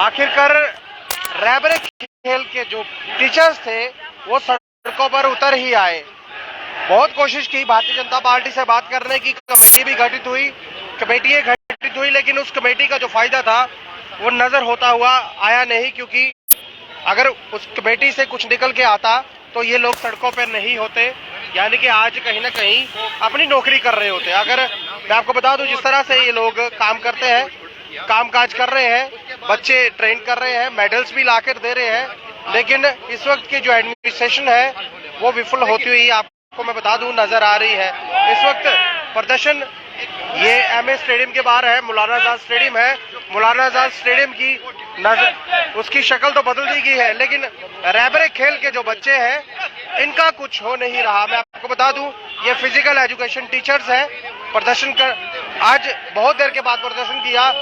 आखिरकार रैबर खेल के जो टीचर्स थे वो सड़कों पर उतर ही आए। बहुत कोशिश की भारतीय जनता पार्टी से बात करने की, कमेटी भी गठित हुई, लेकिन उस कमेटी का जो फायदा था वो नजर होता हुआ आया नहीं, क्योंकि अगर उस कमेटी से कुछ निकल के आता तो ये लोग सड़कों पर नहीं होते, यानी कि आज कहीं ना कहीं अपनी नौकरी कर रहे होते। अगर मैं आपको बता दूं, जिस तरह से ये लोग काम करते हैं, काम काज कर रहे हैं, बच्चे ट्रेन कर रहे हैं, मेडल्स भी लाकर दे रहे हैं, लेकिन इस वक्त की जो एडमिनिस्ट्रेशन है वो विफल होती हुई आपको मैं बता दूं नजर आ रही है। इस वक्त प्रदर्शन ये एमए स्टेडियम के बाहर है, मौलाना आजाद स्टेडियम है। मौलाना आजाद स्टेडियम की नजर उसकी शक्ल तो बदल दी गई है, लेकिन रैबर खेल के जो बच्चे हैं इनका कुछ हो नहीं रहा। मैं आपको बता दूं, ये फिजिकल एजुकेशन टीचर्स हैं, प्रदर्शन कर आज बहुत देर के बाद प्रदर्शन किया।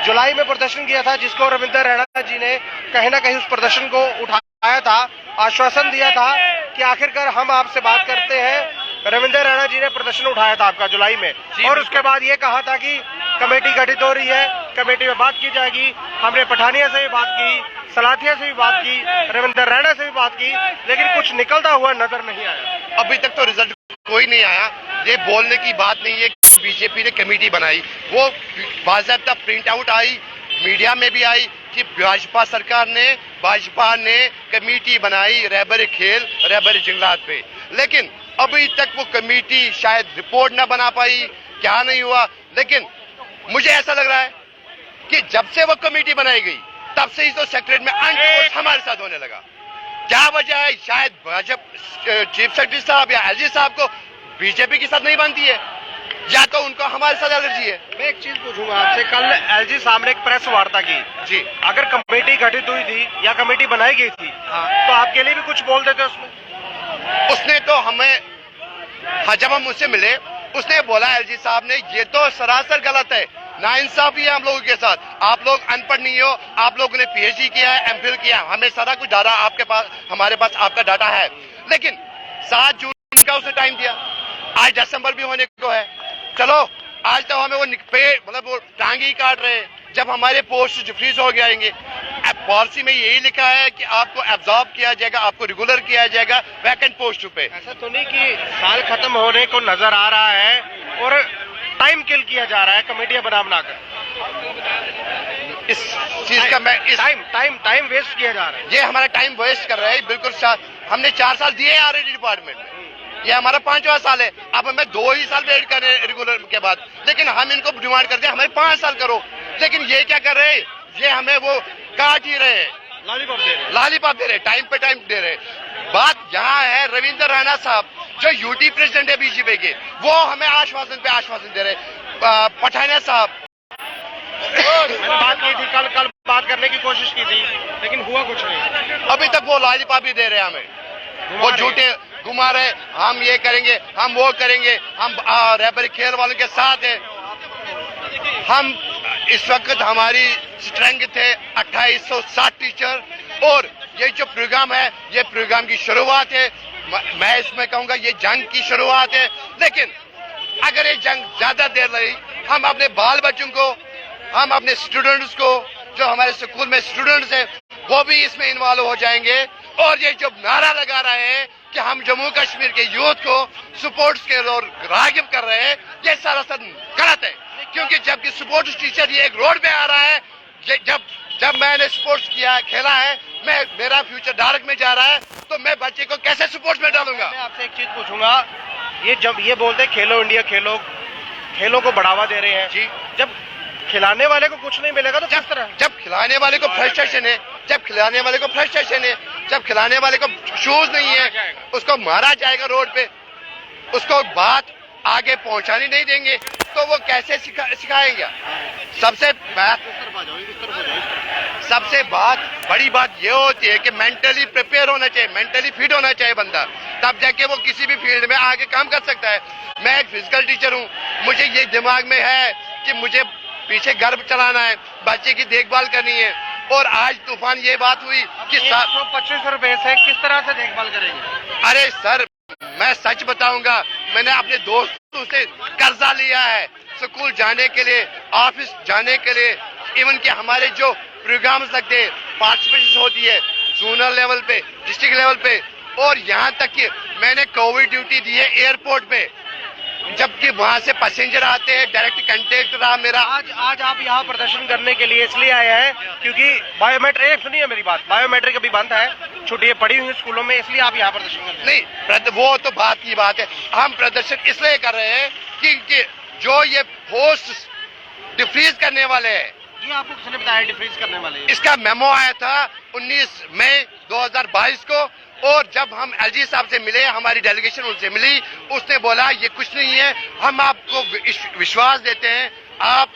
जुलाई में प्रदर्शन किया था, जिसको रविंदर रैना जी ने कहीं ना कहीं उस प्रदर्शन को उठाया था, आश्वासन दिया था कि आखिरकार हम आपसे बात करते हैं। रविंदर रैना जी ने प्रदर्शन उठाया था आपका जुलाई में, और उसके बाद ये कहा था कि कमेटी गठित हो रही है, कमेटी में बात की जाएगी। हमने पठानिया से भी बात की, सलाथिया से भी बात की, रविंदर रैना से भी बात की, लेकिन कुछ निकलता हुआ नजर नहीं आया। अभी तक तो रिजल्ट कोई नहीं आया। ये बोलने की बात नहीं है कि बीजेपी ने कमेटी बनाई, वो बाज़ाब्ता प्रिंट आउट आई, मीडिया में भी आई कि भाजपा ने कमेटी बनाई रैबर खेल, रैबर जंगलात पे, लेकिन अभी तक वो कमेटी शायद रिपोर्ट ना बना पाई, क्या नहीं हुआ। लेकिन मुझे ऐसा लग रहा है कि जब से वो कमेटी बनाई गई तब से ही तो सेक्रेटरी में अनटोवर्ड हमारे साथ होने लगा। क्या वजह है? शायद भाजपा चीफ सेक्रेटरी साहब या एलजी साहब को बीजेपी के साथ नहीं बनती है, या तो उनको हमारे साथ एलर्जी है। मैं एक चीज पूछूंगा आपसे, कल एलजी साहब ने एक प्रेस वार्ता की जी, अगर कमेटी गठित हुई थी या कमेटी बनाई गई थी, तो आपके लिए भी कुछ बोल देते उसमें? उसने तो हमें, हाँ, जब हम उससे मिले उसने बोला, एलजी साहब ने, ये तो सरासर गलत है, नाइंसाफी है हम लोगों के साथ, आप लोग अनपढ़ नहीं हो, आप लोगों ने पीएचडी किया है, एमफिल किया है, हमें सारा कुछ डाटा आपके पास, हमारे पास आपका डाटा है। लेकिन 7 जून का उसने टाइम दिया, आज दिसंबर भी होने को है, चलो आज तो हमें वो मतलब वो टांग ही काट रहे हैं। जब हमारे पोस्ट फ्रीज हो जाएंगे, पॉलिसी में यही लिखा है कि आपको एब्जॉर्ब किया जाएगा, आपको रेगुलर किया जाएगा वैकेंट पोस्ट पे। ऐसा तो नहीं कि साल खत्म होने को नजर आ रहा है और टाइम किल किया जा रहा है कमेटियां बनाकर? इस चीज का मैं टाइम वेस्ट किया जा रहा है। ये हमारा टाइम वेस्ट कर रहे हैं, बिल्कुल। हमने 4 साल दिए ऑलरेडी डिपार्टमेंट में, ये हमारा 5वां साल है, अब हमें 2 ही साल वेट कर रहे हैं रेगुलर के बाद, लेकिन हम इनको डिमांड करते हैं हमें 5 साल करो, लेकिन ये क्या कर रहे हैं, ये हमें वो काट ही रहे हैं, लॉलीपॉप दे रहे, टाइम पे टाइम दे रहे। बात यहाँ है, रविंदर रैना साहब जो यूटी प्रेसिडेंट है बीजेपी के, वो हमें आश्वासन पे आश्वासन दे रहे। पठानिया साहब, मैंने बात की थी, कल बात करने की कोशिश की थी, लेकिन हुआ कुछ नहीं। अभी तक वो लॉलीपॉप ही दे रहे हैं हमें, वो झूठे घुमा रहे, हम ये करेंगे, हम वो करेंगे, हम रैबर खेल वालों के साथ है। हम इस वक्त हमारी स्ट्रेंथ है 2860 टीचर, और ये जो प्रोग्राम है, ये प्रोग्राम की शुरुआत है। मैं इसमें कहूंगा ये जंग की शुरुआत है, लेकिन अगर ये जंग ज्यादा देर रही, हम अपने बाल बच्चों को, हम अपने स्टूडेंट्स को, जो हमारे स्कूल में स्टूडेंट्स हैं, वो भी इसमें इन्वॉल्व हो जाएंगे। और ये जो नारा लगा रहे हैं कि हम जम्मू कश्मीर के यूथ को स्पोर्ट्स के और रागिब कर रहे हैं, ये सरासर गलत है, क्योंकि जबकि स्पोर्ट्स टीचर ये एक रोड पे आ रहा है। जब मैंने स्पोर्ट्स किया, खेला है, मेरा फ्यूचर डायरेक्ट में जा रहा है, तो मैं बच्चे को कैसे स्पोर्ट्स में डालूंगा? मैं आपसे एक चीज पूछूंगा, ये जब ये बोलते हैं खेलो इंडिया, खेलों को बढ़ावा दे रहे हैं जी, जब खिलाने वाले को कुछ नहीं मिलेगा तो किस तरह? जब खिलाने वाले को फ्रस्ट्रेशन है, जब खिलाने वाले को फ्रस्ट्रेशन है, जब खिलाने वाले को शूज नहीं है, उसको मारा जाएगा रोड पे, उसको बात आगे पहुंचानी नहीं देंगे, तो वो कैसे सिखाएंगे? सबसे बड़ी बात ये होती है कि मेंटली प्रिपेयर होना चाहिए, मेंटली फिट होना चाहिए बंदा, तब जाके वो किसी भी फील्ड में आगे काम कर सकता है। मैं एक फिजिकल टीचर हूँ, मुझे ये दिमाग में है कि मुझे पीछे घर चलाना है, बच्चे की देखभाल करनी है, और आज तूफान ये बात हुई कि 125 रुपए से किस तरह से देखभाल करेंगे? अरे सर, मैं सच बताऊंगा, मैंने अपने दोस्तों से कर्जा लिया है स्कूल जाने के लिए, ऑफिस जाने के लिए, इवन कि हमारे जो प्रोग्राम्स लगते हैं, पार्टिसिपेशन होती है जोनल लेवल पे, डिस्ट्रिक्ट लेवल पे, और यहाँ तक कि मैंने कोविड ड्यूटी दी है एयरपोर्ट पे, जबकि वहां से पैसेंजर आते हैं, डायरेक्ट कांटेक्ट रहा मेरा। आज आप यहाँ प्रदर्शन करने के लिए इसलिए आए हैं क्योंकि बायोमेट्रिक, सुनिए मेरी बात, बायोमेट्रिक अभी बंद है, छुट्टियां पड़ी हुई स्कूलों में, इसलिए आप यहाँ प्रदर्शन कर रहे हैं? नहीं, वो तो बात की बात है। हम प्रदर्शन इसलिए कर रहे हैं कि जो ये पोस्ट डिफ्रीज करने वाले हैं, ये आपको किसने बताया डिफ्रीज करने वाले? इसका मेमो आया था 19 मई 2022 को, और जब हम एलजी साहब से मिले, हमारी डेलीगेशन उनसे मिली, उसने बोला ये कुछ नहीं है, हम आपको विश्वास देते हैं। आप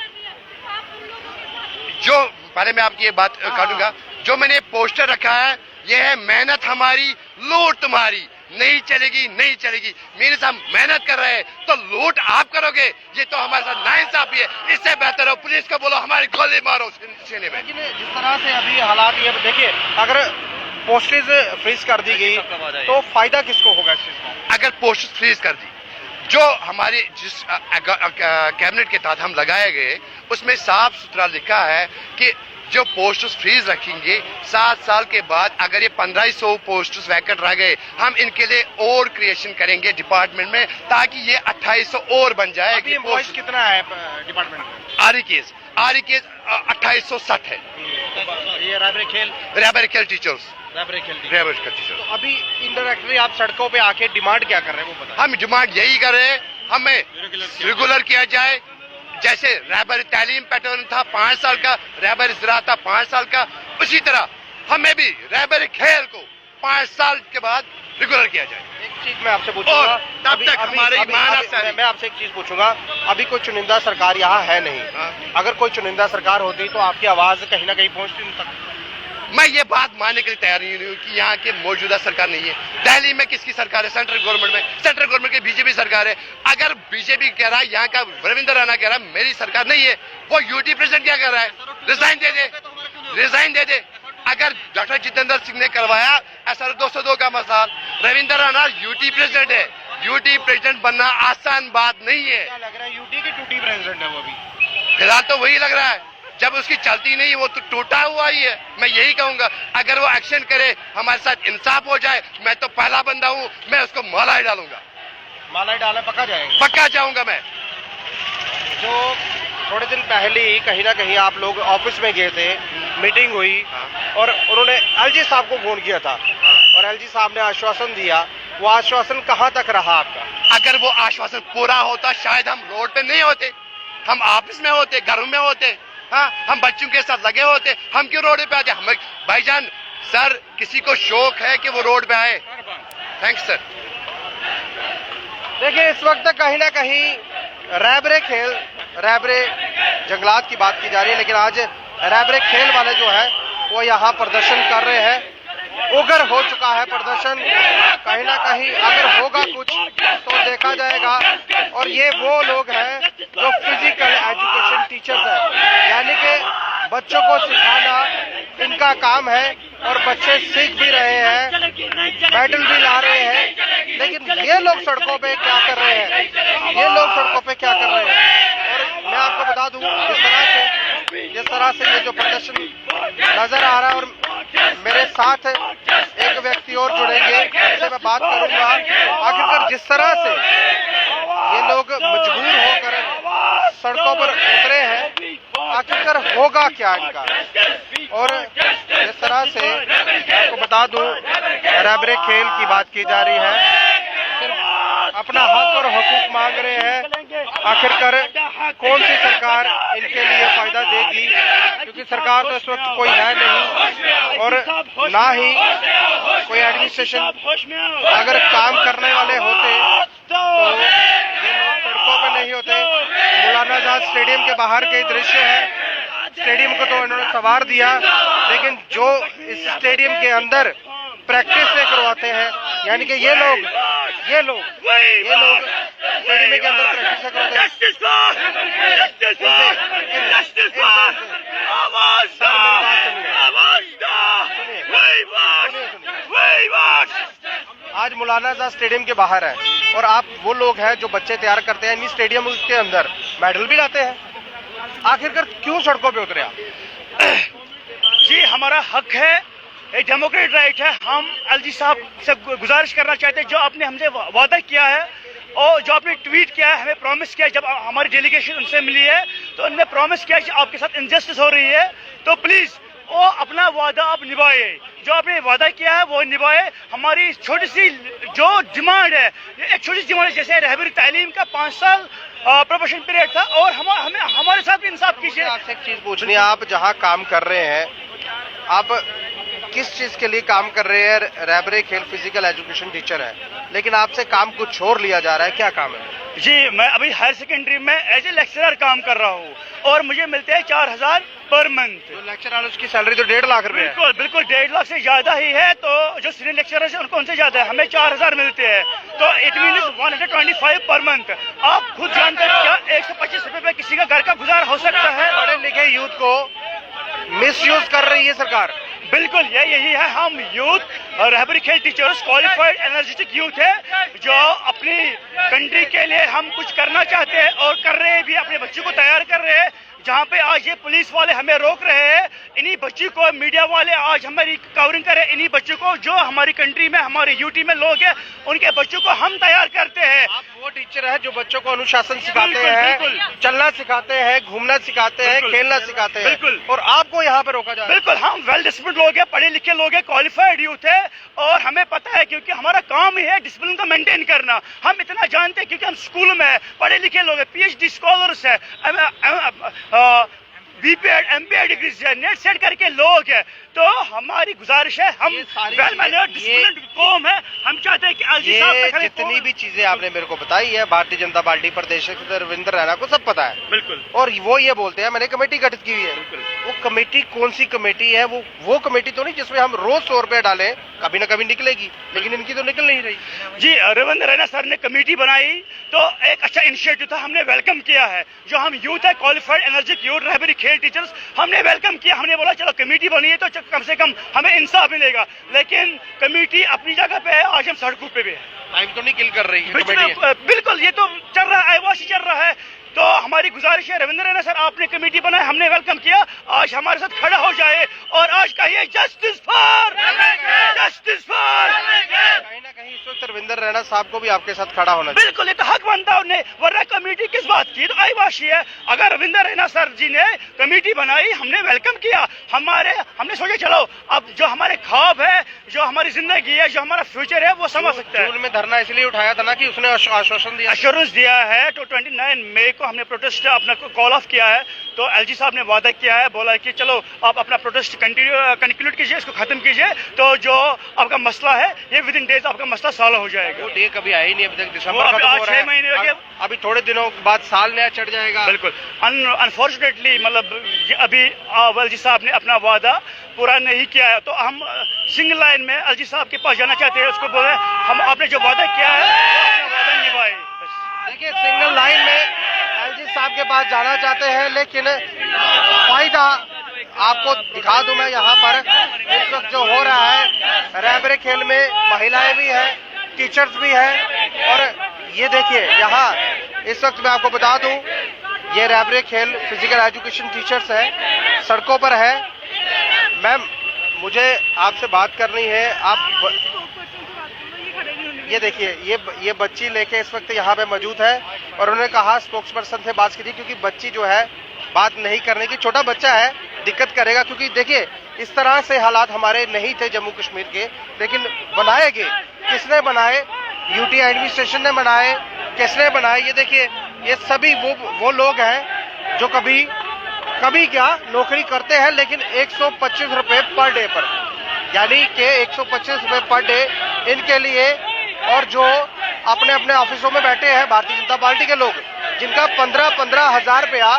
जो, पहले मैं आपकी ये बात काटूंगा, जो मैंने पोस्टर रखा है, ये है मेहनत हमारी, लूट तुम्हारी, नहीं चलेगी, नहीं चलेगी। मेरे साथ मेहनत कर रहे हैं तो लूट आप करोगे, ये तो हमारे साथ नाइंसाफी है। इससे बेहतर हो पुलिस को बोलो हमारी गोली मारो सीने में। लेकिन जिस तरह से अभी हालात ये देखिए, अगर पोस्टेज फ्रीज कर दी गई तो फायदा किसको होगा इस चीज का? अगर पोस्ट फ्रीज कर दी, जो हमारे जिस कैबिनेट के तहत हम लगाए गए, उसमें साफ सुथरा लिखा है कि जो पोस्ट्स फ्रीज रखेंगे 7 साल के बाद, अगर ये 1500 पोस्ट्स वैकेंट रह गए, हम इनके लिए और क्रिएशन करेंगे डिपार्टमेंट में, ताकि ये 2800 और बन जाए। अभी एम्प्लॉइज कितना है डिपार्टमेंट में? आरी केस 2860 है। ये रैबर खेल टीचर्स। तो अभी इंडायरेक्टली आप सड़कों पे आके डिमांड क्या कर रहे हैं वो बताएं? हम डिमांड यही कर रहे हैं, हमें रेगुलर किया जाए। जैसे रहबर तालीम पैटर्न था 5 साल का, रहबर ज़राअत था 5 साल का, उसी तरह हमें भी रहबर खेल को 5 साल के बाद रेगुलर किया जाए। एक चीज मैं आपसे पूछूंगा, तब तक हमारे मैं आपसे एक चीज पूछूंगा, अभी कोई चुनिंदा सरकार यहाँ है नहीं, अगर कोई चुनिंदा सरकार होती तो आपकी आवाज कहीं ना कहीं पहुंचती उन तक? मैं ये बात मानने के लिए तैयार नहीं हूँ कि यहाँ के मौजूदा सरकार नहीं है। दिल्ली में किसकी सरकार है? सेंट्रल गवर्नमेंट में, सेंट्रल गवर्नमेंट की बीजेपी सरकार है। अगर बीजेपी कह रहा है, यहाँ का रविंद्र राणा कह रहा है मेरी सरकार नहीं है, वो यूटी प्रेसिडेंट क्या कह रहा है? रिजाइन दे दे, रिजाइन दे दे। अगर डॉक्टर जितेंद्र सिंह ने करवाया SR 202 का मसला, रविंद्र राणा यूटी प्रेसिडेंट है, यूटी प्रेसिडेंट बनना आसान बात नहीं है। क्या लग रहा है यूटी की टूटी प्रेसिडेंट है वो अभी? फिलहाल तो वही लग रहा है, जब उसकी चलती नहीं वो तो टूटा हुआ ही है। मैं यही कहूंगा, अगर वो एक्शन करे, हमारे साथ इंसाफ हो जाए, मैं तो पहला बंदा हूं, मैं उसको माला ही डालूंगा। माला ही डाले पक्का जाएंगे? पक्का जाऊंगा मैं। जो थोड़े दिन पहले ही कहीं ना कहीं आप लोग ऑफिस में गए थे, मीटिंग हुई, और उन्होंने एलजी साहब को फोन किया था, और एलजी साहब ने आश्वासन दिया, वो आश्वासन कहाँ तक रहा आपका? अगर वो आश्वासन पूरा होता, शायद हम रोड पे नहीं होते, हम ऑफिस में होते, घरों में होते, हाँ, हम बच्चों के साथ लगे होते। हम क्यों रोड पे आते? हम भाईजान सर, किसी को शौक है कि वो रोड पे आए? Thanks sir. देखिए, इस वक्त कहीं ना कहीं रैबरे खेल, रैबरे जंगलात की बात की जा रही है, लेकिन आज रैबरे खेल वाले जो है वो यहाँ प्रदर्शन कर रहे हैं। उग्र हो चुका है प्रदर्शन, कहीं ना कहीं अगर होगा कुछ तो देखा जाएगा। और ये वो लोग हैं जो फिजिकल एजुकेशन टीचर्स हैं, यानी कि बच्चों को सिखाना इनका काम है, और बच्चे सीख भी रहे हैं, मेडल भी ला रहे हैं। लेकिन ये लोग सड़कों पे क्या कर रहे हैं? ये लोग सड़कों पे क्या कर रहे हैं? और मैं आपको बता दूं, जिस तरह से ये जो प्रदर्शन नजर आ रहा है, और मेरे साथ एक व्यक्ति और जुड़ेंगे, जिनसे मैं बात करूंगा। आखिरकार जिस तरह से ये लोग मजबूर होकर सड़कों पर उतरे हैं, आखिरकार होगा क्या इनका? और जिस तरह से आपको बता दूं, रैबरे खेल की बात की जा रही है, सिर्फ अपना हक और हकूक मांग रहे हैं। आखिरकार कौन सी सरकार इनके लिए फायदा देगी? क्योंकि सरकार तो इस वक्त कोई है नहीं, और ना ही कोई एडमिनिस्ट्रेशन। अगर काम करने वाले होते तो ये लोग सड़कों पे नहीं होते। मौलाना आजाद स्टेडियम के बाहर के दृश्य है। स्टेडियम को तो इन्होंने संवार दिया, लेकिन जो इस स्टेडियम के अंदर प्रैक्टिस से करवाते हैं, यानी कि ये लोग स्टेडियम के अंदर प्रैक्टिस से करवाते हैं। आज मौलाना आजाद स्टेडियम के बाहर है, और आप वो लोग हैं जो बच्चे तैयार करते हैं, इन्हीं स्टेडियम के अंदर मेडल भी लाते हैं। आखिरकार क्यों सड़कों पे उतरे आप? जी हमारा हक है, एक डेमोक्रेटिक राइट है। हम एलजी साहब से गुजारिश करना चाहते हैं, जो आपने हमसे वादा किया है और जो आपने ट्वीट किया है, हमें प्रॉमिस किया है, जब हमारी डेलीगेशन उनसे मिली है तो उन्होंने प्रॉमिस किया कि आपके साथ इनजस्टिस हो रही है, तो प्लीज वो अपना वादा आप निभाए, जो आपने वादा किया है वो निभाए। हमारी छोटी सी जो डिमांड है, एक छोटी सी डिमांड है, जैसे रहबरी तालीम का 5 साल प्रोबेशन पीरियड था, और हमें हमारे साथ भी इंसाफ कीजिए। आपसे एक चीज पूछनी है, आप जहाँ काम कर रहे हैं, आप किस चीज के लिए काम कर रहे हैं? रहबरी खेल फिजिकल एजुकेशन टीचर है, लेकिन आपसे काम कुछ और लिया जा रहा है, क्या काम है? जी मैं अभी हायर सेकेंडरी में एज ए लेक्चरर काम कर रहा हूँ और मुझे मिलते हैं 4000 पर मंथ। तो लेक्चरर उसकी सैलरी तो 1.5 लाख रुपए है। बिल्कुल बिल्कुल 1.5 लाख से ज्यादा ही है, तो जो सीनियर लेक्चरर है उनको उनसे ज्यादा है, हमें 4000 मिलते हैं, तो इट मीन्स 125 पर मंथ। आप खुद जानते हैं क्या 125 रुपए में किसी का घर का गुजारा हो सकता है? पढ़े लिखे यूथ को मिसयूज कर रही है सरकार। बिल्कुल यही है, हम यूथ रहबरी खेल टीचर्स क्वालिफाइड एनर्जेटिक यूथ है, जो अपनी कंट्री के लिए हम कुछ करना चाहते हैं और कर रहे हैं भी, अपने बच्चों को तैयार कर रहे हैं। जहाँ पे आज ये पुलिस वाले हमें रोक रहे हैं, इन्हीं बच्चों को मीडिया वाले आज हमारी कवरिंग करें, इन्हीं बच्चों को जो हमारी कंट्री में हमारे यूटी में लोग हैं उनके बच्चों को हम तैयार करते हैं। आप वो टीचर है जो बच्चों को अनुशासन सिखाते बिल्कुल, हैं, बिल्कुल। चलना सिखाते हैं, घूमना सिखाते हैं, बिल्कुल, खेलना सिखाते हैं, बिल्कुल। और आपको यहाँ पे रोका जा रहा है। बिल्कुल, हम वेल डिसिप्लिन लोग हैं, पढ़े लिखे लोग हैं, क्वालिफाइड यूथ है, और हमें पता है क्योंकि हमारा काम ही है डिसिप्लिन को मेंटेन करना। हम इतना जानते हैं क्योंकि हम स्कूल में पढ़े लिखे लोग हैं, PhD स्कॉलर्स है, बीपीएड एमपीएड डिग्री से नेट सेट करके लोग हैं, तो हमाी गुजारिश है, हम वेल मैनर्ड डिसिप्लिन कौम है, हम चाहते हैं कि एलजी साहब ये तक हमें जितनी भी चीजें आपने मेरे को बताई है, भारतीय जनता पार्टी प्रदेश अध्यक्ष रविंद्र रैना को सब पता है। बिल्कुल, और वो ये बोलते हैं मैंने कमेटी गठित की हुई है। वो कमेटी कौन सी कमेटी है? वो कमेटी तो नहीं जिसमें हम रोज 100 रुपए डालें, कभी ना कभी निकलेगी, लेकिन इनकी तो निकल नहीं रही। जी रविंद्र रैना सर ने कमेटी बनाई तो एक अच्छा इनिशिएटिव था, हमने वेलकम किया है। जो हम यूथ है क्वालिफाइड एनर्जिक यूथ रहबरी खेल टीचर्स, हमने वेलकम किया, हमने बोला चलो कमेटी बनी है तो कम से कम हमें इंसाफ मिलेगा, लेकिन कमेटी अपनी जगह पे है, आज हम सड़कों पे भी है। टाइम तो नहीं किल कर रही है कमेटी। बिल्कुल, ये तो चल रहा है, आईवाशी चल रहा है, तो हमारी गुजारिश है रविंद्र रैना सर आपने कमेटी बनाई, हमने वेलकम किया, आज हमारे साथ खड़ा हो जाए और आज कहिए जस्टिस फॉर, जस्टिस फॉर। कहीं ना कहीं इस वक्त रविंद्र रैना साहब को भी आपके साथ खड़ा होना चाहिए। बिल्कुल, ये तो हक बनता है उन्हें, वरना कमेटी किस बात की? तो आईवाशी है। अगर रविंद्र रैना सर जी ने कमेटी बनाई, हमने वेलकम किया, हमने सोचा चलो अब जो हमारे ख्वाब है, जो हमारी जिंदगी है, जो हमारा फ्यूचर है, वो समझ सकता है। जून में धरना इसलिए उठाया था ना कि उसने आश्वासन दिया, एश्योरेंस दिया है, तो 29 मई को हमने प्रोटेस्ट अपना कॉल ऑफ किया है, तो एलजी साहब ने वादा किया है, बोला है कि चलो आप अपना प्रोटेस्ट कंक्लूड कीजिए, इसको खत्म कीजिए, तो जो आपका मसला है ये विद इन डेज आपका मसला सॉल्व हो जाएगा। वो डे कभी आया ही नहीं, अभी तक दिसंबर वो खत्म आज हो रहा 6 महीने हो है, गए। अभी थोड़े दिनों बाद साल नया चढ़ जाएगा। बिल्कुल, अनफॉर्चुनेटली मतलब अभी एलजी साहब ने अपना वादा पूरा नहीं किया है, तो हम सिंगल लाइन में एलजी साहब के पास जाना चाहते हैं, उसको बोले हम आपने जो वादा किया है वो अपना वादा निभाए। देखिए सिंगल लाइन में एलजी साहब के पास जाना चाहते हैं, लेकिन फायदा आपको दिखा दूं मैं यहाँ पर इस वक्त जो हो रहा है रहबरी खेल में, महिलाएं भी हैं, टीचर्स भी हैं, और ये देखिए यहाँ इस वक्त मैं आपको बता दूं ये रहबरी खेल फिजिकल एजुकेशन टीचर्स है, सड़कों पर है। मैम मुझे आपसे बात करनी है, आप ये देखिए ये बच्ची लेके इस वक्त यहाँ पे मौजूद है, और उन्होंने कहा स्पोक्स पर्सन से बात कीजिए, क्योंकि बच्ची जो है बात नहीं करने की, छोटा बच्चा है, दिक्कत करेगा, क्योंकि देखिए इस तरह से हालात हमारे नहीं थे जम्मू कश्मीर के, लेकिन बनाए गए, किसने बनाए? यूटी एडमिनिस्ट्रेशन ने बनाए, किसने बनाए? ये देखिए ये सभी वो लोग हैं जो कभी क्या नौकरी करते हैं, लेकिन 125 रुपए पर डे पर, यानी कि 125 रुपए पर डे इनके लिए, और जो अपने अपने ऑफिसों में बैठे हैं भारतीय जनता पार्टी के लोग, जिनका 15 हजार रुपया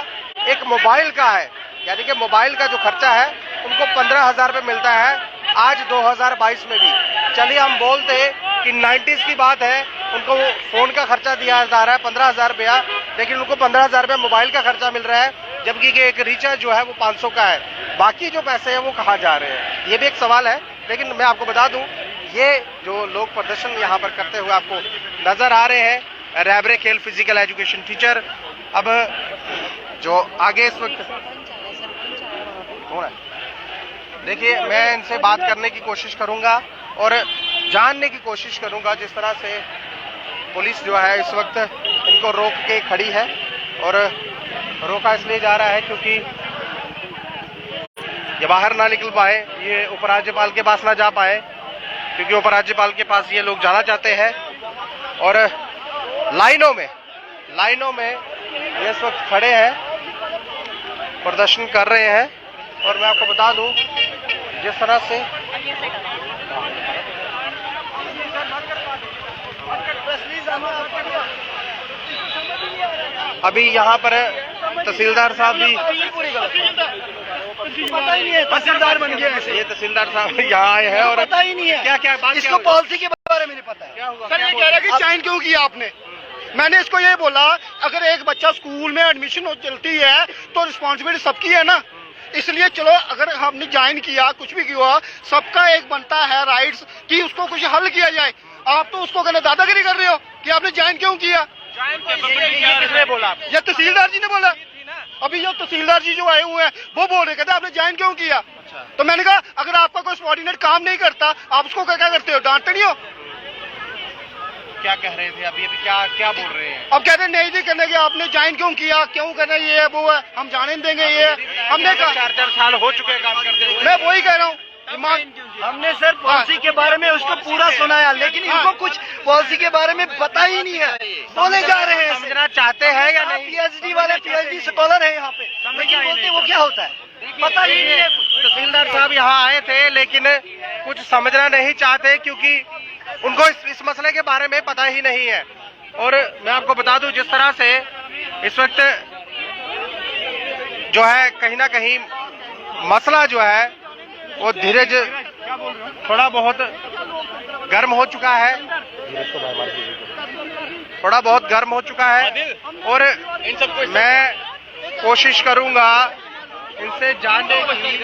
एक मोबाइल का है, यानी कि मोबाइल का जो खर्चा है उनको 15,000 रुपये मिलता है आज 2022 में भी। चलिए हम बोलते कि 90s की बात है, उनको फोन का खर्चा दिया जा रहा है 15,000 रुपया, लेकिन उनको 15,000 रुपया मोबाइल का खर्चा मिल रहा है, जबकि एक रिचार्ज जो है वो 500 का है। बाकी जो पैसे हैं वो कहाँ जा रहे हैं, ये भी एक सवाल है। लेकिन मैं आपको बता दूं ये जो लोग प्रदर्शन यहाँ पर करते हुए आपको नजर आ रहे हैं, रहबरी खेल फिजिकल एजुकेशन टीचर। अब जो आगे इस वक्त कौन है देखिए, मैं इनसे बात करने की कोशिश करूंगा और जानने की कोशिश करूंगा जिस तरह से पुलिस जो है इस वक्त इनको रोक के खड़ी है। और रोका इसलिए जा रहा है क्योंकि ये बाहर ना निकल पाए, ये उपराज्यपाल के पास ना जा पाए, क्योंकि उपराज्यपाल के पास ये लोग जाना चाहते हैं। और लाइनों में ये इस वक्त खड़े हैं, प्रदर्शन कर रहे हैं। और मैं आपको बता दूं जिस तरह से अभी यहाँ पर तहसीलदार साहब भी पता ही नहीं है, तहसीलदार बन गया ऐसे। ये तहसीलदार साहब यहाँ आए हैं और पता ही नहीं है क्या बात, इसको पॉलिसी के बारे में नहीं पता है। क्या हुआ? सर ये कह रहा है कि साइन क्यों किया आपने? मैंने इसको ये बोला, अगर एक बच्चा स्कूल में एडमिशन चलती है तो रिस्पॉन्सिबिलिटी सबकी है ना, इसलिए चलो अगर हमने ज्वाइन किया, कुछ भी किया, सबका एक बनता है राइट्स कि उसको कुछ हल किया जाए। आप तो उसको कहने दादागिरी कर रहे हो कि आपने ज्वाइन क्यों किया। किसने बोला? ये तहसीलदार जी ने बोला। अभी जो तहसीलदार जी जो आए हुए हैं वो बोल रहे, कहते आपने ज्वाइन क्यों किया। तो मैंने कहा अगर आपका कोई सबऑर्डिनेट काम नहीं करता आप उसको क्या करते हो, डांटते नहीं हो। क्या कह रहे थे अभी क्या बोल रहे हैं? अब कहते नहीं जी, कहने के आपने ज्वाइन क्यों किया, क्यों करना, ये है वो है, हम जाने नहीं देंगे। ये हमने कहा 4 साल हो चुके हैं काम करते हुए। मैं वही कह रहा हूँ, हमने सर पॉलिसी के बारे में उसको पूरा सुनाया, लेकिन इनको कुछ पॉलिसी के बारे में पता ही नहीं है। बोले जा रहे हैं, समझना चाहते हैं या नहीं? पीएचडी वाले पीएचडी स्कॉलर है यहाँ पे, लेकिन बोलते वो क्या होता है पता ही नहीं है। तहसीलदार साहब यहाँ आए थे लेकिन कुछ समझना नहीं चाहते क्योंकि उनको इस मसले के बारे में पता ही नहीं है। और मैं आपको बता दूं जिस तरह से इस वक्त जो है कहीं ना कहीं मसला जो है वो धीरे थोड़ा बहुत गर्म हो चुका है, और मैं कोशिश करूंगा इनसे जानने की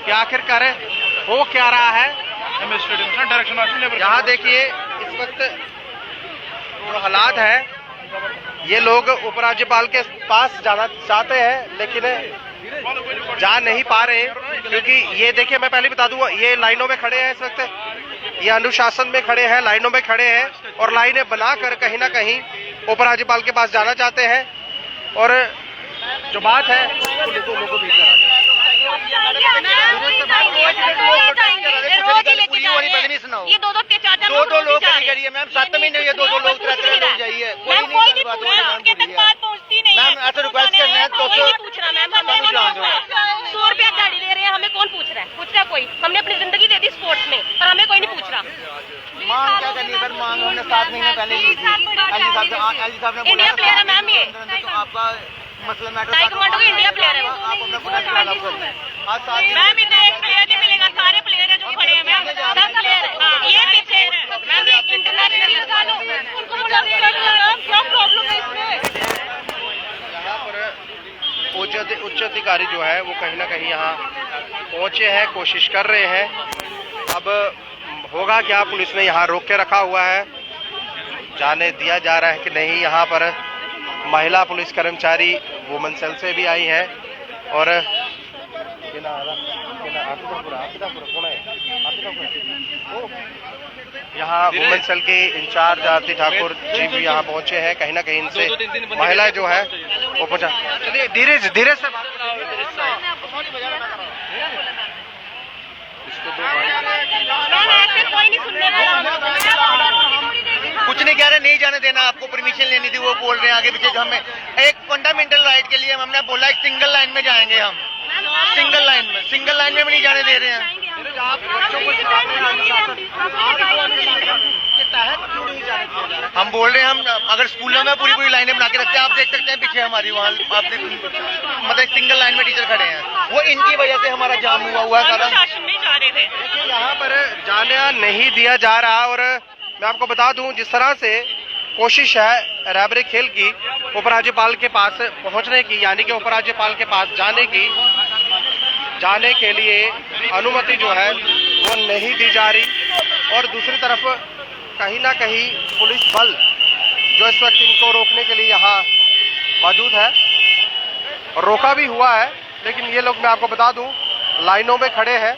कि आखिरकार हो क्या रहा है। यहाँ देखिए इस वक्त जो हालात है, ये लोग उपराज्यपाल के पास जाना चाहते हैं लेकिन जा नहीं पा रहे, क्योंकि ये देखिए मैं पहले बता दूं ये लाइनों में खड़े हैं इस वक्त, ये अनुशासन में खड़े हैं, लाइनों में खड़े हैं और लाइनें बनाकर कहीं ना कहीं उपराज्यपाल के पास जाना चाहते हैं। और जो बात है ये दो लोग करिए मैम, 7 महीने ये दो लोग जाइए, कोई तक बात पहुंचती नहीं है। ऐसा रिक्वेस्ट करना है तो पूछ रहा मैम, हमें 100 रुपया गाड़ी दे रहे हैं, हमें कौन पूछ रहा है कोई? हमने अपनी जिंदगी दे दी स्पोर्ट्स में और हमें कोई नहीं पूछ रहा। मांग क्या करनी है सर, मांग हमने 7 महीने पहले की थी। इंडिया प्लेयर है मैम, ये आपका मतलब मैटर ताइक्वांडो का इंडिया प्लेयर है वो। आप अपना पूरा ख्याल रखो। मैम इधर एक प्लेयर नहीं मिलेगा, सारे प्लेयर है जो खड़े हैं मैम, सब प्लेयर है। ये पीछे मैम ये इंटरनेशनल लगा लो, उनको बोला क्या प्रॉब्लम है इसमें। यहाँ पर उच्च अधिकारी जो है वो कहीं ना कहीं यहाँ पहुंचे हैं, कोशिश कर रहे हैं। अब होगा क्या, पुलिस ने यहाँ रोक के रखा हुआ है, जाने दिया जा रहा है कि नहीं। यहाँ पर महिला पुलिस कर्मचारी वुमेन सेल से भी आई है और यहाँ वुमेन सेल के इंचार्ज आरती ठाकुर जी भी यहाँ पहुंचे हैं। कहीं ना कहीं इनसे महिला जो है वो पहुंचा। चलिए धीरे से बात ऐसे कोई नहीं सुनने वाला। कुछ नहीं कह रहे, नहीं जाने देना, आपको परमिशन लेनी थी, वो बोल रहे हैं आगे पीछे। जो हमें एक फंडामेंटल राइट के लिए हमने बोला एक सिंगल लाइन में जाएंगे, हम सिंगल लाइन में भी नहीं जाने दे रहे हैं। हम बोल रहे हैं हम अगर स्कूलों में पूरी लाइनें बना के रखते हैं, आप देख सकते हैं पीछे हमारी वहाँ आप मतलब सिंगल लाइन में टीचर खड़े हैं, वो इनकी वजह से हमारा जाम हुआ है सारा। यहाँ पर जाने नहीं दिया जा रहा। और मैं आपको बता दूं जिस तरह से कोशिश है रैबरे खेल की उपराज्यपाल के पास पहुंचने की, यानी कि उपराज्यपाल के पास जाने के लिए अनुमति जो है वो नहीं दी जा रही। और दूसरी तरफ कहीं ना कहीं पुलिस बल जो इस वक्त इनको रोकने के लिए यहाँ मौजूद है और रोका भी हुआ है, लेकिन ये लोग मैं आपको बता दूं लाइनों में खड़े हैं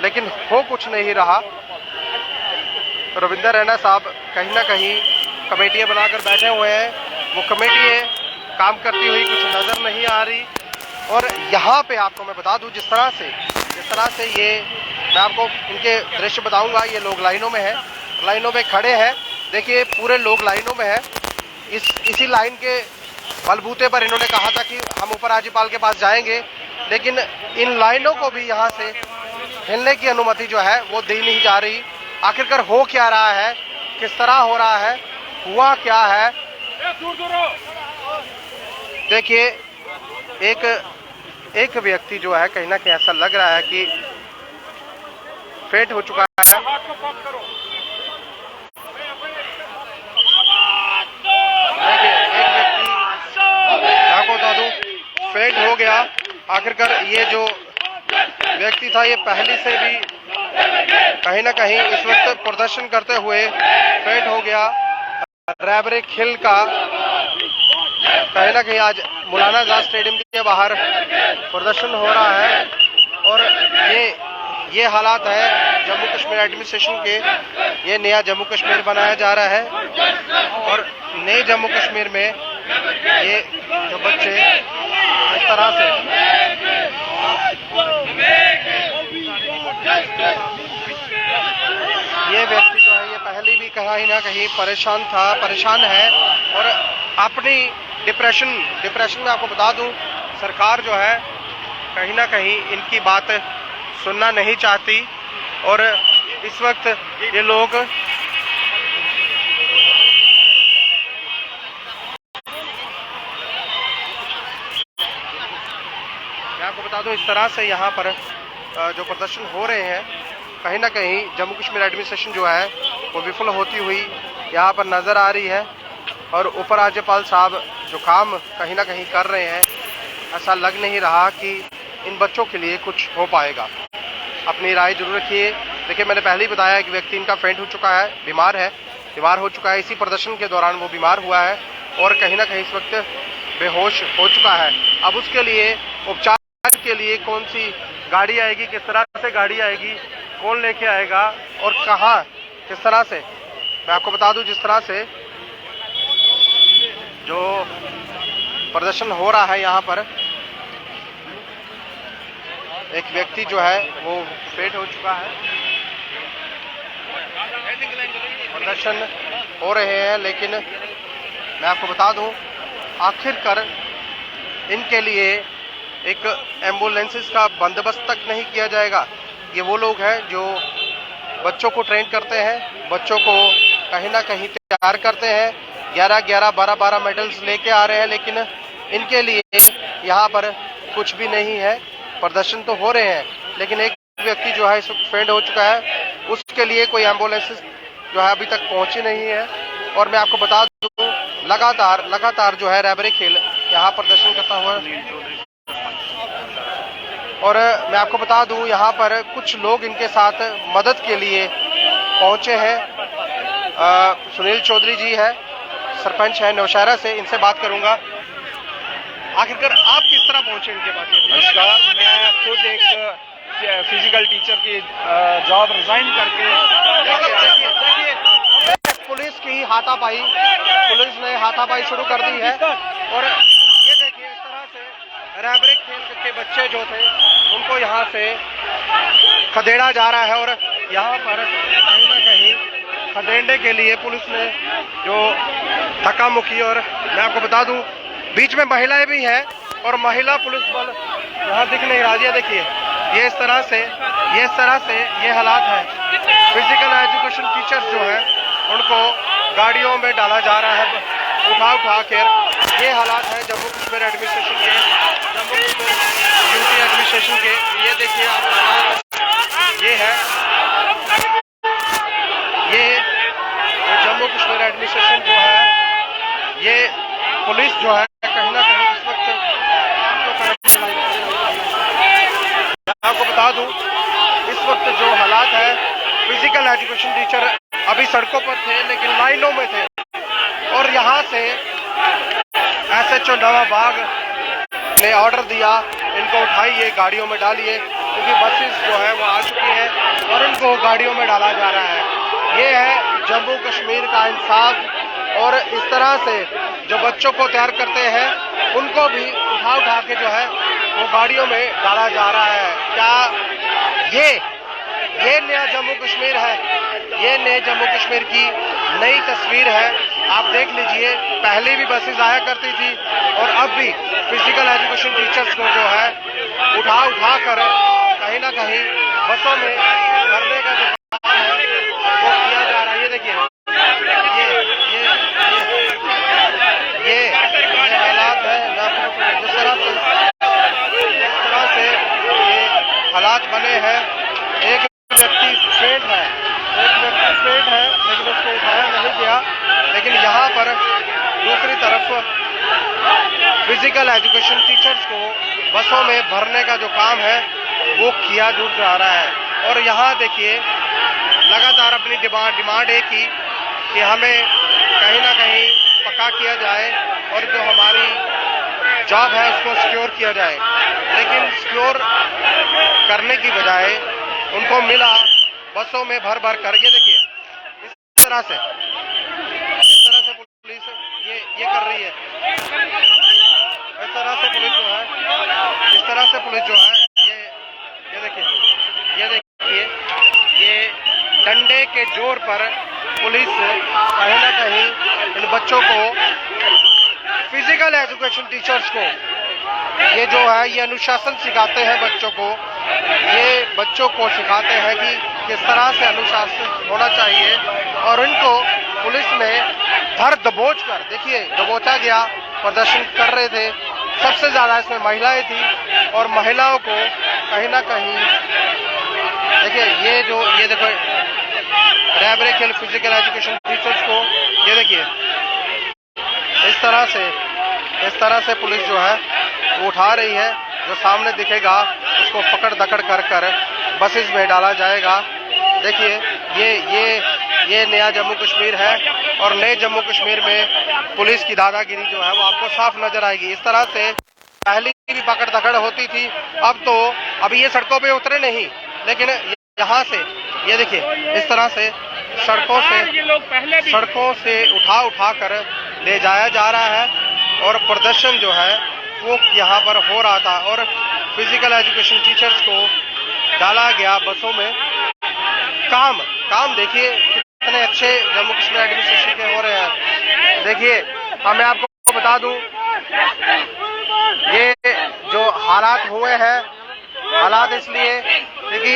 लेकिन हो कुछ नहीं रहा। रविंदर रैना साहब कहीं ना कहीं कमेटियां बनाकर बैठे हुए हैं, वो कमेटी काम करती हुई कुछ नज़र नहीं आ रही। और यहाँ पे आपको मैं बता दूं, जिस तरह से ये मैं आपको इनके दृश्य बताऊंगा। ये लोग लाइनों में हैं, लाइनों में खड़े हैं। देखिए पूरे लोग लाइनों में हैं। इसी लाइन के बलबूते पर इन्होंने कहा था कि हम उपराज्यपाल के पास जाएंगे, लेकिन इन लाइनों को भी यहाँ से हिलने की अनुमति जो है वो दी नहीं जा रही। आखिरकार हो क्या रहा है, किस तरह हो रहा है, हुआ क्या है? देखिए एक व्यक्ति जो है कहीं ना कहीं ऐसा लग रहा है कि फेंट हो चुका है। देखिए एक व्यक्ति आपको बता दूं फेंट हो गया। आखिरकार ये जो व्यक्ति था ये पहले से भी कहीं ना कहीं इस वक्त प्रदर्शन करते हुए फेंट हो गया। रैबरेक हिल का कहीं ना कहीं आज मौलाना आजाद स्टेडियम के बाहर प्रदर्शन हो रहा है और ये हालात है जम्मू कश्मीर एडमिनिस्ट्रेशन के। ये नया जम्मू कश्मीर बनाया जा रहा है और नए जम्मू कश्मीर में ये जो बच्चे इस तरह से ये व्यक्ति जो है ये पहले भी कहीं ना कहीं परेशान है और अपनी डिप्रेशन में आपको बता दूं सरकार जो है कहीं ना कहीं इनकी बात सुनना नहीं चाहती और इस वक्त ये लोग मैं आपको बता दूं इस तरह से यहाँ पर जो प्रदर्शन हो रहे हैं कहीं ना कहीं जम्मू कश्मीर एडमिनिस्ट्रेशन जो है वो विफल होती हुई यहाँ पर नज़र आ रही है और उपराज्यपाल साहब जो काम कहीं ना कहीं कर रहे हैं ऐसा लग नहीं रहा कि इन बच्चों के लिए कुछ हो पाएगा। अपनी राय जरूर रखिए। देखिए मैंने पहले ही बताया कि व्यक्ति इनका फेंट हो चुका है, बीमार हो चुका है। इसी प्रदर्शन के दौरान वो बीमार हुआ है और कहीं ना कहीं इस वक्त बेहोश हो चुका है। अब उसके लिए उपचार के लिए कौन सी गाड़ी आएगी, किस तरह से गाड़ी आएगी, कौन लेके आएगा और कहाँ किस तरह से, मैं आपको बता दूं जिस तरह से जो प्रदर्शन हो रहा है यहाँ पर एक व्यक्ति जो है वो फेंट हो चुका है। प्रदर्शन हो रहे हैं लेकिन मैं आपको बता दूं आखिरकार इनके लिए एक एम्बुलेंसेस का बंदोबस्त तक नहीं किया जाएगा। ये वो लोग हैं जो बच्चों को ट्रेन करते हैं, बच्चों को कहीं ना कहीं तैयार करते हैं। 11-11, 12-12 मेडल्स लेके आ रहे हैं लेकिन इनके लिए यहाँ पर कुछ भी नहीं है। प्रदर्शन तो हो रहे हैं लेकिन एक व्यक्ति जो है इस वक्त फेंट हो चुका है, उसके लिए कोई एम्बुलेंस जो है अभी तक पहुंची नहीं है। और मैं आपको बता दूं लगातार जो है रैबरेक हिल यहाँ प्रदर्शन करता हुआ और मैं आपको बता दूं यहाँ पर कुछ लोग इनके साथ मदद के लिए पहुंचे हैं। सुनील चौधरी जी है, सरपंच है नौशहरा से, इनसे बात करूंगा। आखिरकार आप किस तरह पहुंचे इनके पास? नमस्कार, मैं खुद एक फिजिकल टीचर की जॉब रिजाइन करके पुलिस की हाथापाई, पुलिस ने हाथापाई शुरू कर दी है और ये देखिए इस तरह से रैबरेक खेल के बच्चे जो थे उनको यहाँ से खदेड़ा जा रहा है और यहाँ पर कहीं ना कहीं खदेड़ने के लिए पुलिस ने जो धक्का मुक्की, और मैं आपको बता दूं बीच में महिलाएं भी हैं और महिला पुलिस बल यहाँ दिख नहीं रहा है। देखिए ये इस तरह से ये हालात है। फिजिकल एजुकेशन टीचर्स जो है उनको गाड़ियों में डाला जा रहा है उठा कर। ये हालात है जम्मू कश्मीर एडमिनिस्ट्रेशन के, जम्मू कश्मीर यूटी एडमिनिस्ट्रेशन के। ये देखिए आप, ये है ये जम्मू कश्मीर एडमिनिस्ट्रेशन जो है, ये पुलिस जो है कहीं ना कहीं इस वक्त आपको बता दूं इस वक्त जो हालात है, फिजिकल एजुकेशन टीचर अभी सड़कों पर थे लेकिन लाइनों में थे और यहाँ से SHO नवाबाग ने ऑर्डर दिया इनको उठाइए, गाड़ियों में डालिए क्योंकि बसेस जो है वो आ चुकी है। को गाड़ियों में डाला जा रहा है। ये है जम्मू कश्मीर का इंसाफ। और इस तरह से जो बच्चों को तैयार करते हैं उनको भी उठा उठा के जो है वो गाड़ियों में डाला जा रहा है। क्या ये नया जम्मू कश्मीर है? ये नए जम्मू कश्मीर की नई तस्वीर है। आप देख लीजिए, पहले भी बसेस आया करती थी और अब भी फिजिकल एजुकेशन टीचर्स को जो है उठा कर कहीं ना कहीं बसों में भरने का जो काम है वो किया जा रहा है। ये देखिए, ये हालात है। जिस तरह से ये हालात बने हैं, एक व्यक्ति फेंट है लेकिन उसको उठाया नहीं गया। लेकिन यहाँ पर दूसरी तरफ फिजिकल एजुकेशन टीचर्स को बसों में भरने का जो काम है वो किया जा रहा है। और यहाँ देखिए, लगातार अपनी डिमांड एक ही कि हमें कहीं ना कहीं पक्का किया जाए और जो हमारी जॉब है उसको सिक्योर किया जाए। लेकिन सिक्योर करने की बजाय उनको मिला बसों में भर कर। ये देखिए, इस तरह से पुलिस ये कर रही है। इस तरह से पुलिस जो है ये देखिए, ये डंडे के जोर पर पुलिस कहीं ना कहीं इन बच्चों को, फिजिकल एजुकेशन टीचर्स को, ये जो है ये अनुशासन सिखाते हैं बच्चों को। ये बच्चों को सिखाते हैं कि किस तरह से अनुशासन होना चाहिए। और इनको पुलिस ने धर दबोच कर, देखिए दबोचा गया, प्रदर्शन कर रहे थे। सबसे ज्यादा इसमें महिलाएं थी और महिलाओं को कहीं ना कहीं देखिए, ये देखो रैबरेक हिल फिजिकल एजुकेशन टीचर्स को, ये देखिए इस तरह से पुलिस जो है वो उठा रही है। जो सामने दिखेगा उसको पकड़ दकड़ कर बसेस में डाला जाएगा। देखिए, ये नया जम्मू कश्मीर है और नए जम्मू कश्मीर में पुलिस की दादागिरी जो है वो आपको साफ नजर आएगी। इस तरह से पहले भी पकड़ दकड़ होती थी, अब ये सड़कों पे उतरे नहीं, लेकिन यहाँ से ये देखिए इस तरह से सड़कों से उठा कर ले जाया जा रहा है। और प्रदर्शन जो है वो यहाँ पर हो रहा था और फिजिकल एजुकेशन टीचर्स को डाला गया बसों में। काम देखिए कितने अच्छे जम्मू कश्मीर एडमिनिस्ट्रेशन के हो रहे हैं। देखिए, मैं आपको बता दूं, ये जो हालात हुए हैं, हालात इसलिए क्योंकि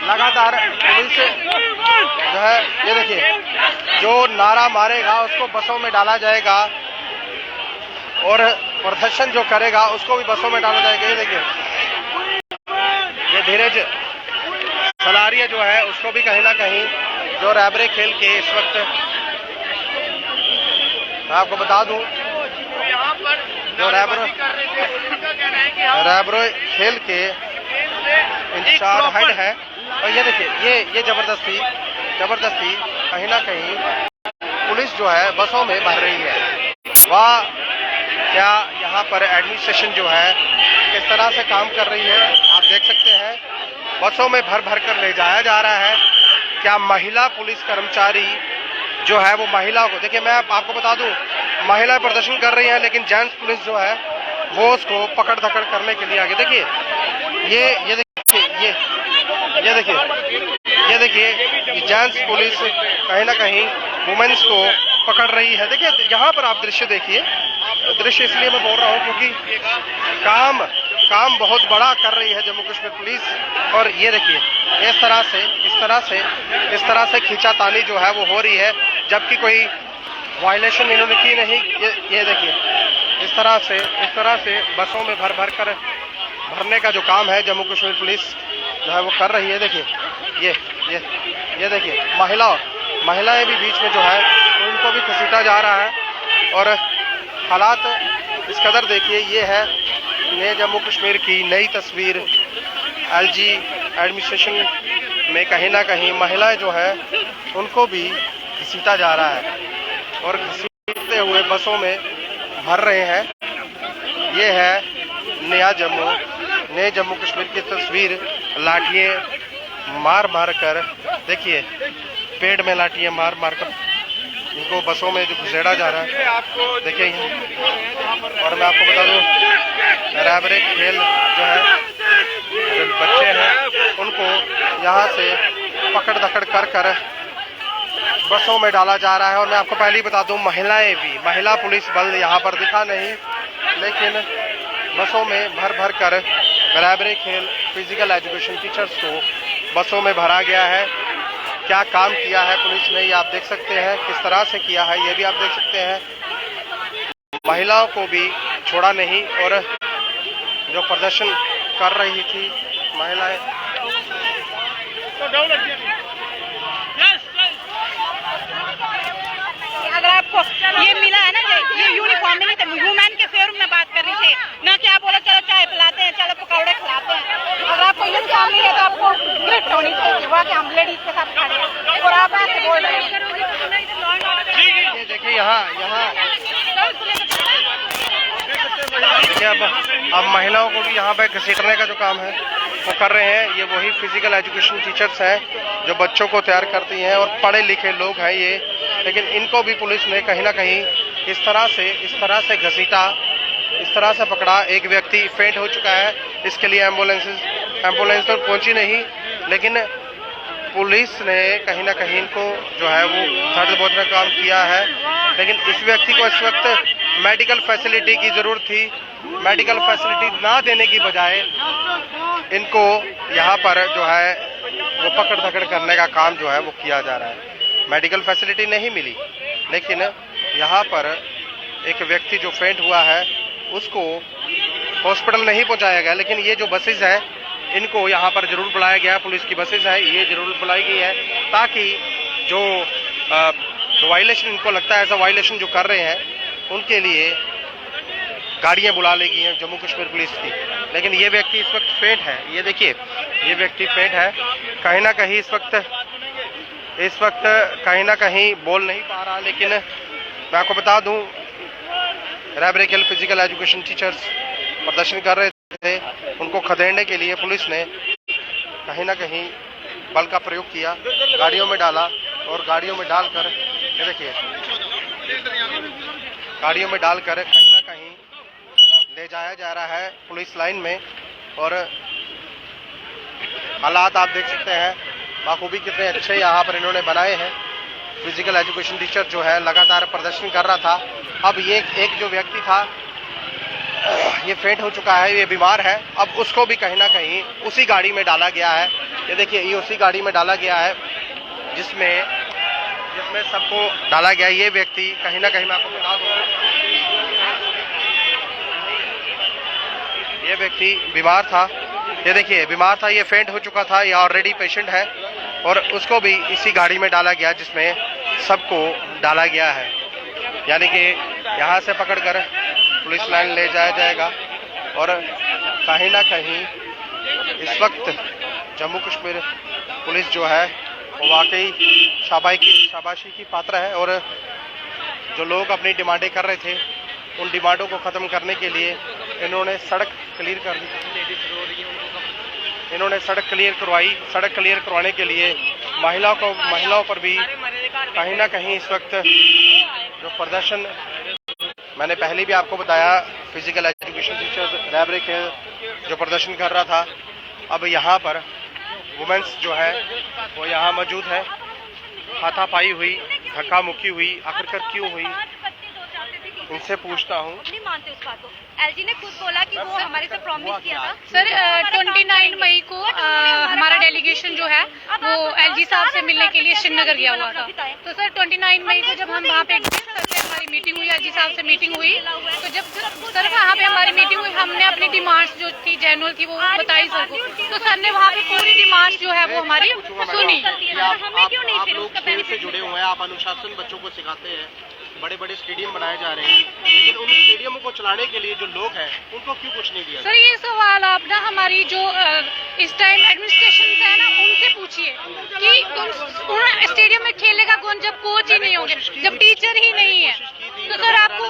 लगातार पुलिस जो है, ये देखिए जो नारा मारेगा उसको बसों में डाला जाएगा और प्रदर्शन जो करेगा उसको भी बसों में डाला जाएगा। ये देखिए, ये धीरज सलारिया जो है उसको भी कहीं ना कहीं जो रैबरेक खेल के इस वक्त, मैं आपको बता दूं, जो रैबरेक खेल के इंचार्ज हेड है। और ये देखिए, ये जबरदस्ती कहीं ना कहीं पुलिस जो है बसों में भर रही है। वाह, क्या यहाँ पर एडमिनिस्ट्रेशन जो है किस तरह से काम कर रही है, आप देख सकते हैं। बसों में भर कर ले जाया जा रहा है। क्या महिला पुलिस कर्मचारी जो है वो महिला को, देखिए मैं आपको बता दूं, महिलाएं प्रदर्शन कर रही हैं लेकिन जेंट्स पुलिस जो है वो उसको पकड़ धकड़ करने के लिए आगे। देखिए, ये देखिए जेंट्स पुलिस कहीं ना कहीं वुमेन्स को पकड़ रही है। देखिए यहाँ पर आप दृश्य देखिए, दृश्य इसलिए मैं बोल रहा हूँ क्योंकि काम बहुत बड़ा कर रही है जम्मू कश्मीर पुलिस। और ये देखिए इस तरह से खींचातानी जो है वो हो रही है, जबकि कोई वायलेशन इन्होंने की नहीं। ये देखिए इस तरह से बसों में भर कर भरने का जो काम है जम्मू कश्मीर पुलिस जो है वो कर रही है। देखिए ये देखिए महिलाएं भी बीच में जो है उनको भी घसीटा जा रहा है। और हालात इस कदर देखिए, ये है नए जम्मू कश्मीर की नई तस्वीर। एलजी एडमिनिस्ट्रेशन में कहीं ना कहीं महिलाएं जो है उनको भी घसीटा जा रहा है और घसीटते हुए बसों में भर रहे हैं। ये है नए जम्मू कश्मीर की तस्वीर। लाठियाँ मार मार कर, देखिए पेड़ में लाठियां मार मार कर इनको बसों में जो घुसेड़ा जा रहा है, देखिए। और मैं आपको बता दूं, रैबरे खेल जो है, जो बच्चे हैं उनको यहाँ से पकड़ दकड़ कर कर बसों में डाला जा रहा है। और मैं आपको पहले ही बता दूं, महिलाएं भी, महिला पुलिस बल यहाँ पर दिखा नहीं, लेकिन बसों में भर भर कर रैबरे खेल फिजिकल एजुकेशन टीचर्स को बसों में भरा गया है। क्या काम किया है पुलिस ने ये आप देख सकते हैं, किस तरह से किया है ये भी आप देख सकते हैं। महिलाओं को भी छोड़ा नहीं, और जो प्रदर्शन कर रही थी महिलाएं, अगर आपको ये मिला है ना, ये यूनिफॉर्म मिली थी, वुमेन के फेवर में बात कर रही थी ना, क्या बोले चलो चाय पिलाते हैं, चलो पकौड़े खिलाते हैं। अगर आपको यूनिफॉर्म मिले तो आपको गिफ्ट होनी चाहिए, वहाँ के हम लेडीज के साथ खड़े हैं और आप ऐसे बोल रहे हैं। ये देखिए यहाँ देखिए, अब महिलाओं को भी यहाँ पे घसीटने का जो काम है वो कर रहे हैं। ये वही फिजिकल एजुकेशन टीचर्स हैं जो बच्चों को तैयार करती हैं, और पढ़े लिखे लोग हैं ये, लेकिन इनको भी पुलिस ने कहीं ना कहीं इस तरह से घसीटा, इस तरह से पकड़ा। एक व्यक्ति फेंट हो चुका है, इसके लिए एम्बुलेंस तो पहुंची नहीं, लेकिन पुलिस ने कहीं ना कहीं इनको जो है वो दर्द बोलने का काम किया है। लेकिन इस व्यक्ति को इस वक्त मेडिकल फैसिलिटी की ज़रूरत थी, मेडिकल फैसिलिटी ना देने की बजाय इनको यहाँ पर जो है वो पकड़ धकड़ करने का काम जो है वो किया जा रहा है। मेडिकल फैसिलिटी नहीं मिली, लेकिन यहाँ पर एक व्यक्ति जो फेंट हुआ है उसको हॉस्पिटल नहीं पहुँचाया गया, लेकिन ये जो बसेस है इनको यहाँ पर जरूर बुलाया गया, पुलिस की बसेस है ये जरूर बुलाई गई है, ताकि जो वायलेशन इनको लगता है, ऐसा वायलेशन जो कर रहे हैं उनके लिए गाड़ियां बुला ली गई हैं जम्मू कश्मीर पुलिस की। लेकिन ये व्यक्ति इस वक्त फेंट है, ये देखिए ये व्यक्ति फेंट है, कहीं ना कहीं इस वक्त कहीं ना कहीं बोल नहीं पा रहा। लेकिन मैं आपको बता दूं, रैबरे खेल फिजिकल एजुकेशन टीचर्स प्रदर्शन कर रहे थे, उनको खदेड़ने के लिए पुलिस ने कहीं ना कहीं बल का प्रयोग किया, गाड़ियों में डाला, और गाड़ियों में डालकर ये देखिए गाड़ियों में डालकर कहीं ना कहीं ले जाया जा रहा है पुलिस लाइन में। और हालात आप देख सकते हैं बाखूबी कितने अच्छे यहाँ पर इन्होंने बनाए हैं। फिजिकल एजुकेशन टीचर जो है लगातार प्रदर्शन कर रहा था। अब ये एक जो व्यक्ति था ये फेंट हो चुका है, ये बीमार है, अब उसको भी कहीं ना कहीं उसी गाड़ी में डाला गया है। ये देखिए ये उसी गाड़ी में डाला गया है जिसमें सबको डाला गया। ये व्यक्ति कहीं ना कहीं मैं आपको बता दूं, ये व्यक्ति बीमार था, ये देखिए बीमार था, ये फेंट हो चुका था, ये ऑलरेडी पेशेंट है, और उसको भी इसी गाड़ी में डाला गया जिसमें सबको डाला गया है। यानी कि यहाँ से पकड़कर पुलिस लाइन ले जाया जाएगा। और कहीं ना कहीं इस वक्त जम्मू कश्मीर पुलिस जो है वो वाकई शाबाशी की पात्र है। और जो लोग अपनी डिमांडें कर रहे थे उन डिमांडों को ख़त्म करने के लिए इन्होंने सड़क क्लियर कर दी, इन्होंने सड़क क्लियर करवाई। सड़क क्लियर करवाने के लिए महिलाओं पर भी कहीं ना कहीं इस वक्त जो प्रदर्शन, मैंने पहले भी आपको बताया, फिजिकल एजुकेशन टीचर रैबरे के जो प्रदर्शन कर रहा था, अब यहाँ पर वुमेन्स जो है वो यहाँ मौजूद है। हाथापाई हुई, धक्का मुक्की हुई, आखिरकार क्यों हुई उनसे पूछता हूँ। नहीं मानते उस बात को। एलजी ने खुद बोला कि वो हमारे से प्रॉमिस किया था। सर 29 मई को हमारा डेलीगेशन जो है वो एलजी साहब से मिलने के लिए श्रीनगर गया हुआ था। तो सर 29 मई को जब हम वहाँ पे गए, सर से हमारी मीटिंग हुई, एलजी साहब से मीटिंग हुई। तो जब सर वहाँ पे हमारी मीटिंग हुई, हमने अपनी डिमांड्स जो थी जेन्युइन थी वो बताई सर को। तो सर ने वहाँ पे पूरी डिमांड्स जो है वो हमारी सुनी। हमें क्यों नहीं फिर उसका खेल से जुड़े हुए हैं, आप अनुशासन बच्चों को सिखाते हैं, बड़े बड़े स्टेडियम बनाए जा रहे हैं, लेकिन उन स्टेडियमों को चलाने के लिए जो लोग हैं उनको क्यों कुछ नहीं दिया? सर ये सवाल आप ना हमारी जो इस टाइम एडमिनिस्ट्रेशन है ना उनसे पूछिए कि उन स्टेडियम में खेलेगा कौन जब कोच ही नहीं होंगे, जब टीचर ही नहीं है। तो सर आपको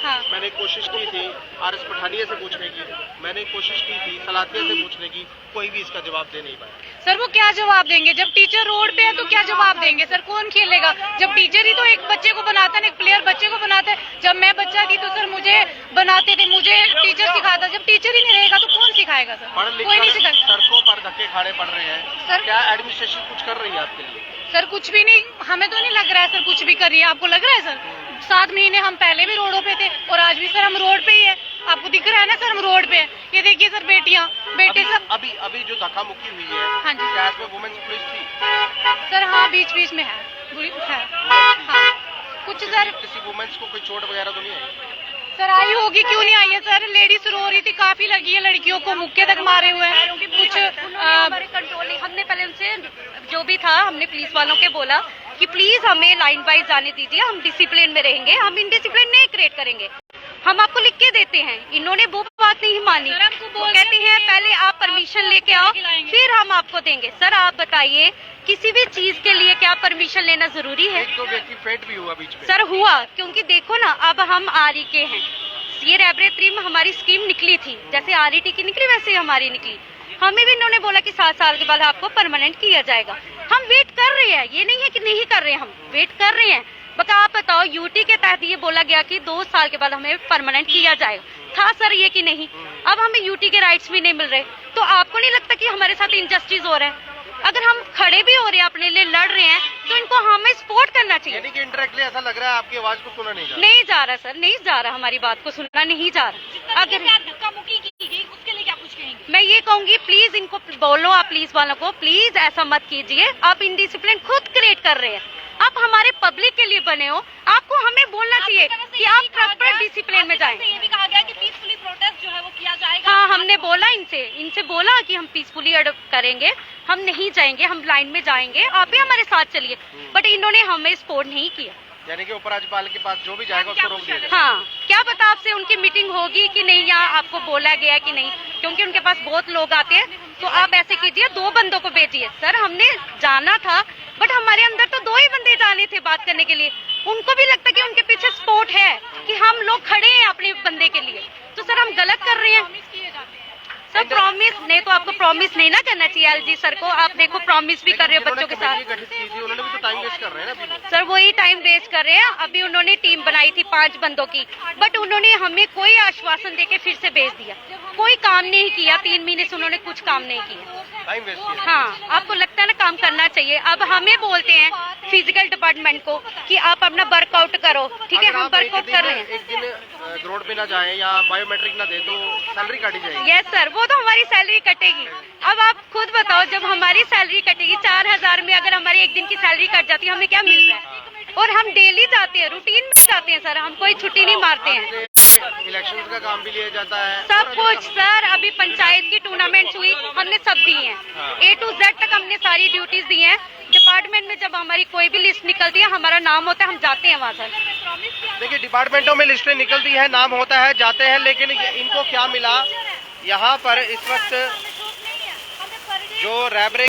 हाँ। मैंने कोशिश की थी आर एस पठानिया से पूछने की, मैंने कोशिश की थी सलातिया से पूछने की, कोई भी इसका जवाब दे नहीं पाया। सर वो क्या जवाब देंगे? जब टीचर रोड पे है तो क्या जवाब देंगे सर? कौन खेलेगा? जब टीचर ही तो एक बच्चे को बनाता है, एक प्लेयर बच्चे को बनाता है। जब मैं बच्चा थी तो सर मुझे बनाते थे, मुझे टीचर सिखाता। जब टीचर ही नहीं रहेगा तो कौन सिखाएगा सर? कोई नहीं सिखाएगा। सड़कों पर धक्के खाने पड़ रहे हैं सर क्या एडमिनिस्ट्रेशन कुछ कर रही है आपके लिए? सर कुछ भी नहीं, हमें तो नहीं लग रहा है सर कुछ भी कर रही है। आपको लग रहा है सर? 7 महीने हम पहले भी रोडों पे थे और आज भी सर हम रोड पे ही है। आपको दिख रहा है ना सर हम रोड पे हैं। ये देखिए सर बेटियां बेटे सब। अभी जो धक्का मुक्की हुई है, हाँ जी। क्या इसमें वुमेन्स पुलिस थी? सर हाँ बीच बीच में है, बुरी है। हाँ कुछ सर किसी वुमेन्स को कोई चोट वगैरह तो नहीं आई? सर आई होगी, क्यों नहीं आई है सर? लेडीज रो रही थी, काफी लगी है, लड़कियों को मुक्के तक मारे हुए हैं। कुछ हमारे कंट्रोल नहीं। हमने पहले उनसे जो भी था हमने पुलिस वालों के बोला कि प्लीज हमें लाइन वाइज जाने दीजिए, हम डिसिप्लिन में रहेंगे, हम इनडिसिप्लिन नहीं क्रिएट करेंगे, हम आपको लिख के देते हैं। इन्होंने वो बात नहीं मानी। वो कहते हैं पहले आप परमिशन लेके आओ फिर हम आपको देंगे। सर आप बताइए किसी भी चीज के लिए क्या परमिशन लेना जरूरी है? एक दो व्यक्ति फेंट भी हुआ बीच में। सर हुआ, क्योंकि देखो ना अब हम आरई के हैं, ये रेबरेटरी में हमारी स्कीम निकली थी, जैसे आरईटी की निकली वैसे ही हमारी निकली। हमें भी इन्होंने बोला कि 7 साल के बाद आपको परमानेंट किया जाएगा। हम वेट कर रहे हैं, ये नहीं है कि नहीं कर रहे हैं, हम वेट कर रहे हैं। बता आप बताओ यूटी के तहत ये बोला गया कि 2 साल के बाद हमें परमानेंट किया जाएगा, था सर ये कि नहीं? अब हमें यूटी के राइट्स भी नहीं मिल रहे, तो आपको नहीं लगता कि हमारे साथ इनजस्टिस हो रहा है? अगर हम खड़े भी हो रहे हैं अपने लिए लड़ रहे हैं तो इनको हमें सपोर्ट करना चाहिए। यानी कि इंटरेक्टली ऐसा लग रहा है आपकी आवाज को सुना नहीं जा रहा। नहीं जा रहा सर, नहीं जा रहा, हमारी बात को सुनना नहीं जा रहा। अगर धक्का मुक्की की गई उसके लिए क्या कुछ कहेंगे? मैं ये कहूंगी प्लीज इनको बोलो, आप पुलिस वालों को प्लीज ऐसा मत कीजिए। आप इनडिसिप्लिन खुद क्रिएट कर रहे हैं, आप हमारे पब्लिक के लिए बने हो, आपको हमें बोलना चाहिए कि आप प्रॉपर डिसिप्लिन में जाएं। ये भी कहा गया कि पीसफुली प्रोटेस्ट जो है वो किया जाएगा। हाँ हमने बोला इनसे बोला कि हम पीसफुली करेंगे, हम नहीं जाएंगे, हम लाइन में जाएंगे, आप भी हमारे साथ चलिए। बट इन्होंने हमें सपोर्ट नहीं किया। यानी कि उपराज्यपाल के पास जो भी जाएगा उसको रोक दिया जाएगा। हाँ क्या पता आपसे उनकी मीटिंग होगी कि नहीं, या आपको बोला गया कि नहीं, क्योंकि उनके पास बहुत लोग आते हैं। तो आप ऐसे कीजिए 2 बंदों को भेजिए। सर हमने जाना था बट हमारे अंदर तो 2 ही बंदे जाने थे बात करने के लिए। उनको भी लगता कि उनके पीछे सपोर्ट है कि हम लोग खड़े हैं अपने बंदे के लिए, तो सर हम गलत कर रहे हैं। सर प्रॉमिस नहीं, तो आपको प्रॉमिस नहीं ना करना चाहिए एलजी सर को। आप देखो प्रॉमिस भी कर रहे हो बच्चों के साथ। गठित की थी उन्होंने भी तो टाइम वेस्ट कर रहे हैं ना। सर वही टाइम वेस्ट कर रहे हैं। अभी उन्होंने टीम बनाई थी 5 बंदों की, बट उन्होंने हमें कोई आश्वासन देके फिर से भेज दिया, कोई काम नहीं किया। 3 महीने से उन्होंने कुछ काम नहीं किया, टाइम वेस्ट किया। हाँ आपको लगता है ना काम करना चाहिए। अब हमें बोलते हैं फिजिकल डिपार्टमेंट को कि आप अपना वर्कआउट करो, ठीक है हम वर्कआउट कर रहे हैं। एक दिन रोड पे ना जाए या बायोमेट्रिक ना दे तो सैलरी काटी जाएगी। यस सर, वो तो हमारी सैलरी कटेगी। अब आप खुद बताओ, जब हमारी सैलरी कटेगी 4000 में, अगर हमारी एक दिन की सैलरी कट जाती है हमें क्या मिल रहा है? और हम डेली जाते हैं, रूटीन में जाते हैं सर, हम कोई छुट्टी नहीं मारते हैं। इलेक्शंस का काम भी लिया जाता है सब कुछ सर। अभी पंचायत की टूर्नामेंट्स हुई, हमने सब दी हैं, A to Z तक हमने सारी ड्यूटीज दी हैं। डिपार्टमेंट में जब हमारी कोई भी लिस्ट निकलती है, हमारा नाम होता है, हम जाते हैं वहाँ सर। देखिए डिपार्टमेंटों में लिस्टें निकलती है, नाम होता है, जाते हैं, लेकिन इनको क्या मिला यहाँ पर इस वक्त जो रैबरे